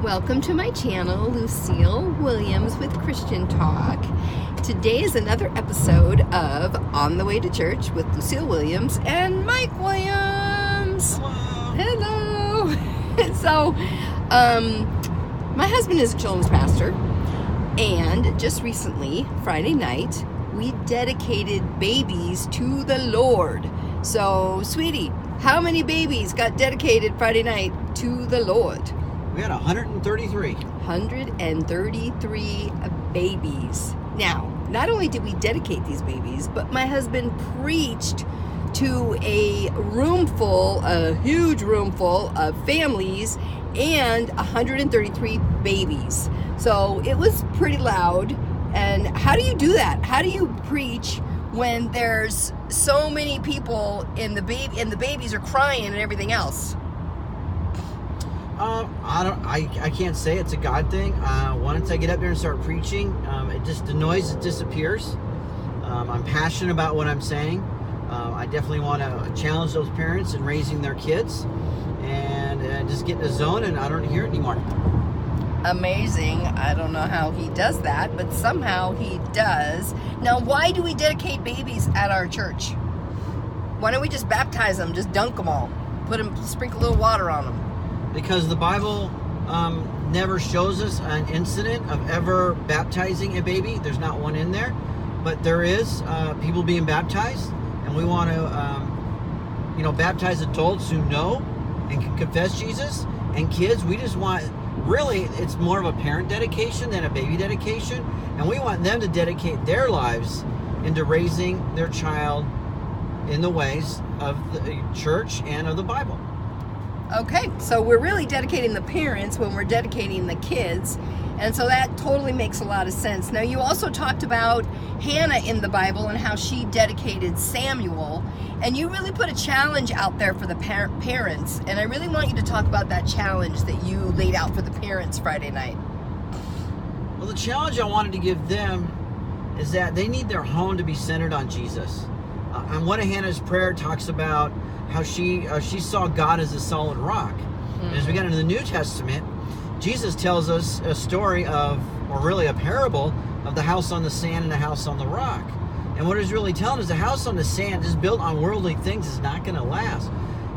Welcome to my channel, Lucille Williams with Christian Talk. Today is another episode of On the Way to Church with Lucille Williams and Mike Williams. Hello. Hello. So, my husband is a children's pastor, and just recently, Friday night, we dedicated babies to the Lord. So, sweetie, how many babies got dedicated Friday night to the Lord? We had 133. 133 babies. Now, not only did we dedicate these babies, but my husband preached to a huge room full of families and 133 babies. So it was pretty loud. And how do you do that? How do you preach when there's so many people and the babies are crying and everything else? I can't say it's a God thing. Once I get up there and start preaching, the noise disappears. I'm passionate about what I'm saying. I definitely want to challenge those parents in raising their kids, and just get in the zone, and I don't hear it anymore. Amazing. I don't know how he does that, but somehow he does. Now, why do we dedicate babies at our church? Why don't we just baptize them, just dunk them all, sprinkle a little water on them? Because the Bible never shows us an incident of ever baptizing a baby. There's not one in there, but there is people being baptized, and we want to, baptize adults who know and can confess Jesus. And kids, we just want, really, it's more of a parent dedication than a baby dedication, and we want them to dedicate their lives into raising their child in the ways of the church and of the Bible. Okay, so we're really dedicating the parents when we're dedicating the kids, and so that totally makes a lot of sense. Now, you also talked about Hannah in the Bible and how she dedicated Samuel, and you really put a challenge out there for the parents, and I really want you to talk about that challenge that you laid out for the parents Friday night. Well, the challenge I wanted to give them is that they need their home to be centered on Jesus. And one of Hannah's prayer talks about how she saw God as a solid rock. And as we get into the New Testament, Jesus tells us a story or really a parable of the house on the sand and the house on the rock. And what he's really telling us, the house on the sand just built on worldly things is not going to last.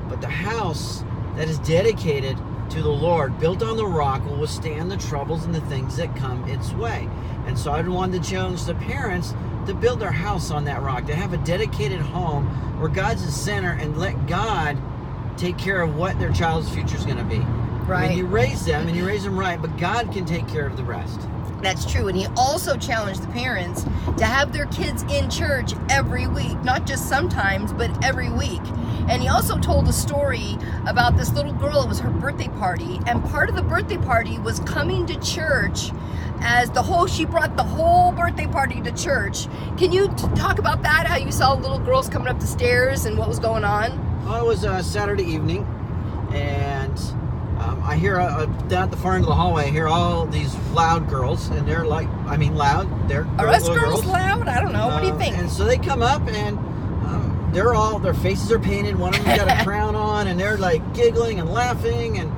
But the house that is dedicated to the Lord, built on the rock, will withstand the troubles and the things that come its way. And so I wanted to challenge the parents to build their house on that rock, to have a dedicated home where God's the center, and let God take care of what their child's future is going to be. Right. And you raise them, and you raise them right, but God can take care of the rest. That's true. And he also challenged the parents to have their kids in church every week, not just sometimes, but every week. And he also told a story about this little girl. It was her birthday party, and part of the birthday party was coming to church she brought the whole birthday party to church. Can you talk about that? How you saw little girls coming up the stairs and what was going on? Well, it was a Saturday evening, and I hear down at the far end of the hallway, I hear all these loud girls, and they're loud. Are us girls loud? I don't know. What do you think? And so they come up, and their faces are painted. One of them's got a crown on, and they're like giggling and laughing, and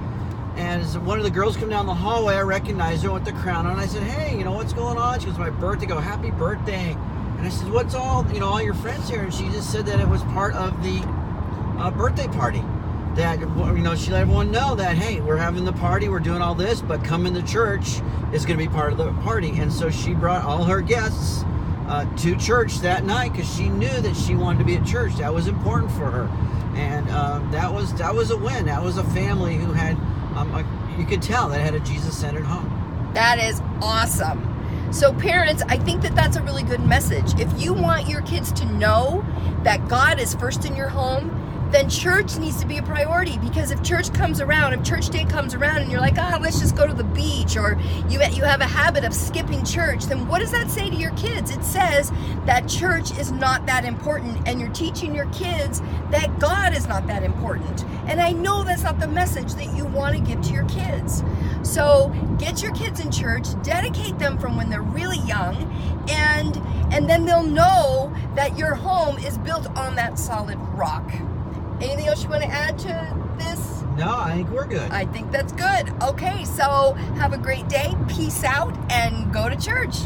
as one of the girls come down the hallway, I recognized her with the crown on. I said, "Hey, what's going on?" She goes, "My birthday." I go, "Happy birthday." And I said, "What's all your friends here?" And she just said that it was part of the birthday party. That, she let everyone know that, hey, we're having the party, we're doing all this, but coming to church is going to be part of the party. And so she brought all her guests to church that night because she knew that she wanted to be at church. That was important for her. And that was a win. That was a family who had, you could tell, that had a Jesus-centered home. That is awesome. So parents, I think that that's a really good message. If you want your kids to know that God is first in your home, then church needs to be a priority, because if church day comes around and you're like, let's just go to the beach, or you have a habit of skipping church, then what does that say to your kids? It says that church is not that important, and you're teaching your kids that God is not that important. And I know that's not the message that you want to give to your kids. So get your kids in church, dedicate them from when they're really young, and then they'll know that your home is built on that solid rock. Anything else you want to add to this? No, I think we're good. I think that's good. Okay, so have a great day. Peace out and go to church.